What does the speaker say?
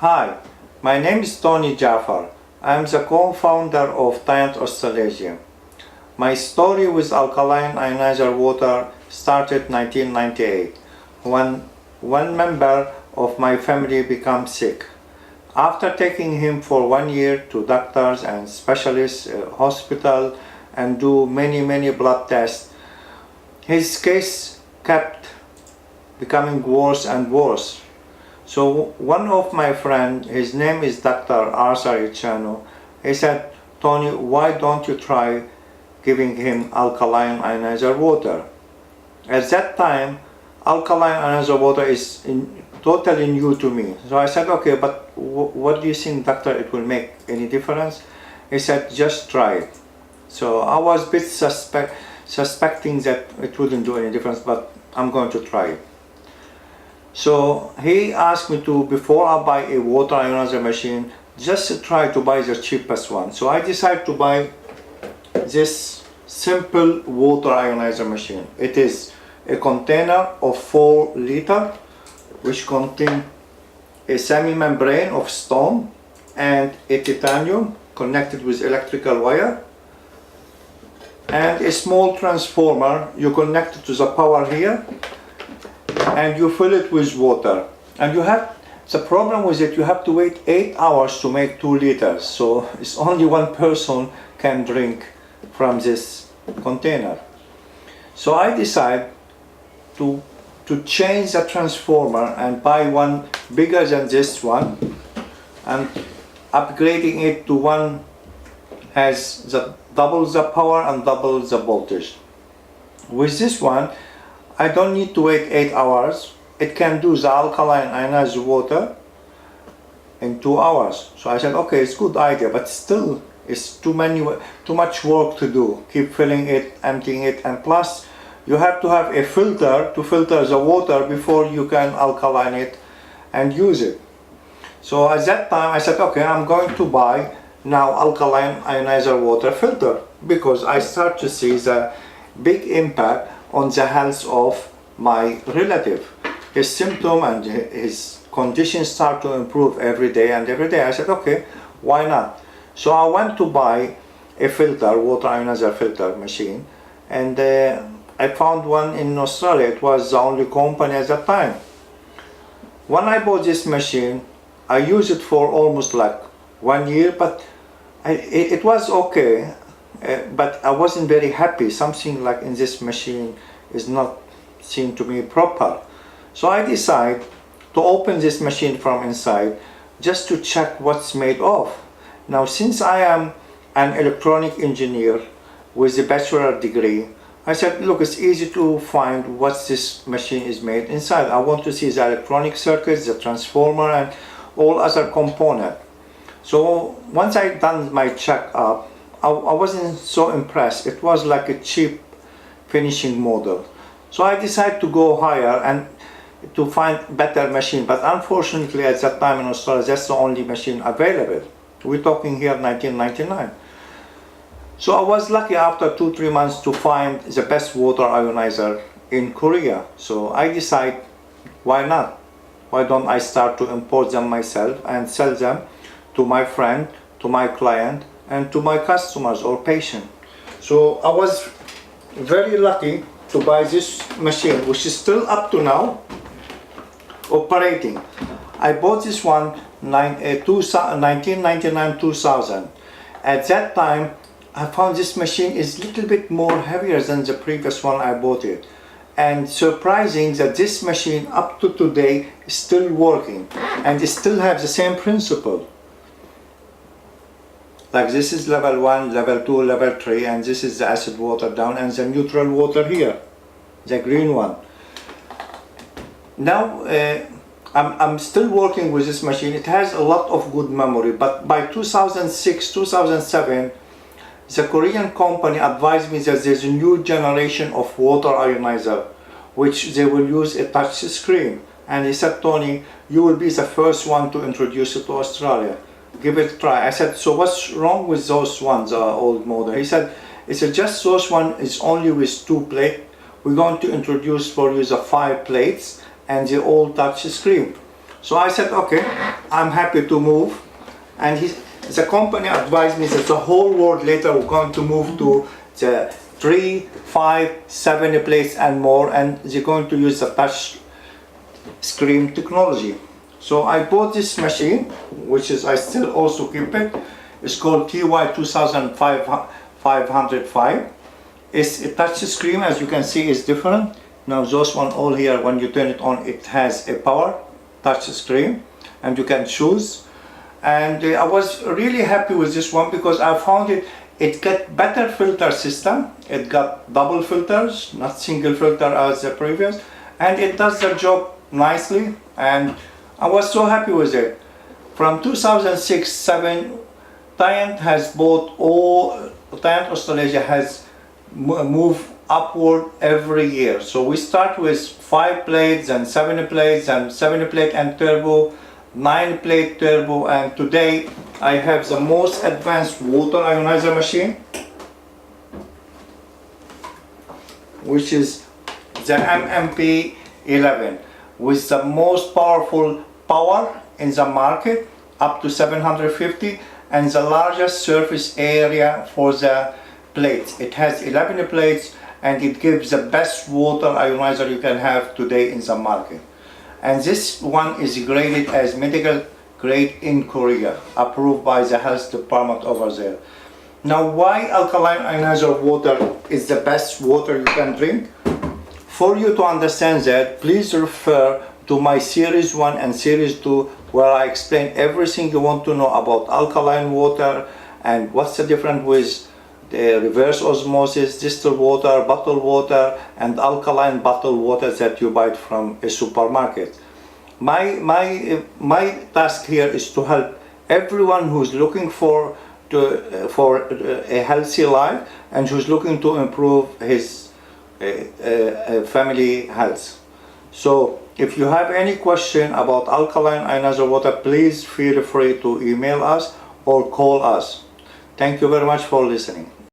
Hi, my name is Tony Jafar. I am the co-founder of Tyant Australasia. My story with alkaline ionizer water started 1998 when one member of my family became sick. After taking him for 1 year to doctors and specialists, hospital, and do many blood tests, his case kept becoming worse and worse. So one of my friends, his name is Dr. Arthur Ichano, he said, Tony, why don't you try giving him alkaline ionizer water? At that time, alkaline ionizer water is totally new to me. So I said, okay, but what do you think, doctor, it will make any difference? He said, just try it. So I was a bit suspecting that it wouldn't do any difference, but I'm going to try it. So he asked me to, before I buy a water ionizer machine, just to try to buy the cheapest one. So I decided to buy this simple water ionizer machine. It is a container of 4 liters, which contains a semi-membrane of stone and a titanium connected with electrical wire, and a small transformer. You connect it to the power here, and you fill it with water. And the problem with it, you have to wait 8 hours to make 2 liters. So it's only one person can drink from this container. So I decided to change the transformer and buy one bigger than this one, and upgrading it to one has double the power and double the voltage. With this one, I don't need to wait 8 hours. It can do the alkaline ionized water in 2 hours. So I said, okay, it's a good idea, but still it's too much work to do. Keep filling it, emptying it, and plus you have to have a filter to filter the water before you can alkaline it and use it. So at that time I said, okay, I'm going to buy now alkaline ionizer water filter, because I start to see the big impact on the health of my relative. His symptom and his condition start to improve every day and every day. I said, okay, why not? So I went to buy a filter, water ionizer filter machine, and I found one in Australia. It was the only company at that time. When I bought this machine, I used it for almost like 1 year, but it was okay, but I wasn't very happy. Something like in this machine is not seen to me proper. So I decided to open this machine from inside just to check what's made of. Now, since I am an electronic engineer with a bachelor degree, I said, look, it's easy to find what this machine is made inside. I want to see the electronic circuits, the transformer, and all other components. So once I done my check-up, I wasn't so impressed. It was like a cheap finishing model. So I decided to go higher and to find better machine. But unfortunately, at that time in Australia, that's the only machine available. We're talking here 1999. So I was lucky after 2-3 months to find the best water ionizer in Korea. So I decided, why not? Why don't I start to import them myself and sell them to my friend, to my client, and to my customers or patient. So I was very lucky to buy this machine, which is still up to now operating. I bought this one 1999-2000. At that time, I found this machine is a little bit more heavier than the previous one I bought it. And surprising that this machine up to today is still working and it still has the same principle. Like this is level 1, level 2, level 3, and this is the acid water down and the neutral water here, the green one. Now I'm still working with this machine. It has a lot of good memory, but by 2006-2007 the Korean company advised me that there's a new generation of water ionizer which they will use a touch screen, and he said, Tony, you will be the first one to introduce it to Australia. Give it a try. I said, so what's wrong with those ones, old model? He said, it's just those one is only with 2 plates. We're going to introduce for you the 5 plates and the old touch screen. So I said, okay, I'm happy to move. And the company advised me that the whole world later we're going to move to the 3, 5, 7 plates and more, and they're going to use the touch screen technology. So I bought this machine, which is, I still also keep it. It's called TY2505. It's a touch screen, as you can see, is different. Now those one all here, when you turn it on, it has a power touch screen, and you can choose. And I was really happy with this one because I found it got better filter system. It got double filters, not single filter as the previous, and it does the job nicely, and I was so happy with it. From 2006-7, Tyent has Tyent Australasia has moved upward every year. So we start with 5 plates and 7 plates and 7 plate and turbo, 9 plate turbo, and today I have the most advanced water ionizer machine, which is the MMP 11 with the most powerful power in the market, up to 750, and the largest surface area for the plates. It has 11 plates, and it gives the best water ionizer you can have today in the market. And this one is graded as medical grade in Korea, approved by the health department over there. Now, why alkaline ionizer water is the best water you can drink? For you to understand that, please refer to my series 1 and series 2, where I explain everything you want to know about alkaline water and what's the difference with the reverse osmosis, distilled water, bottled water, and alkaline bottled water that you buy from a supermarket. My task here is to help everyone who's looking for a healthy life and who's looking to improve his family health. So if you have any question about alkaline ionizer water, please feel free to email us or call us. Thank you very much for listening.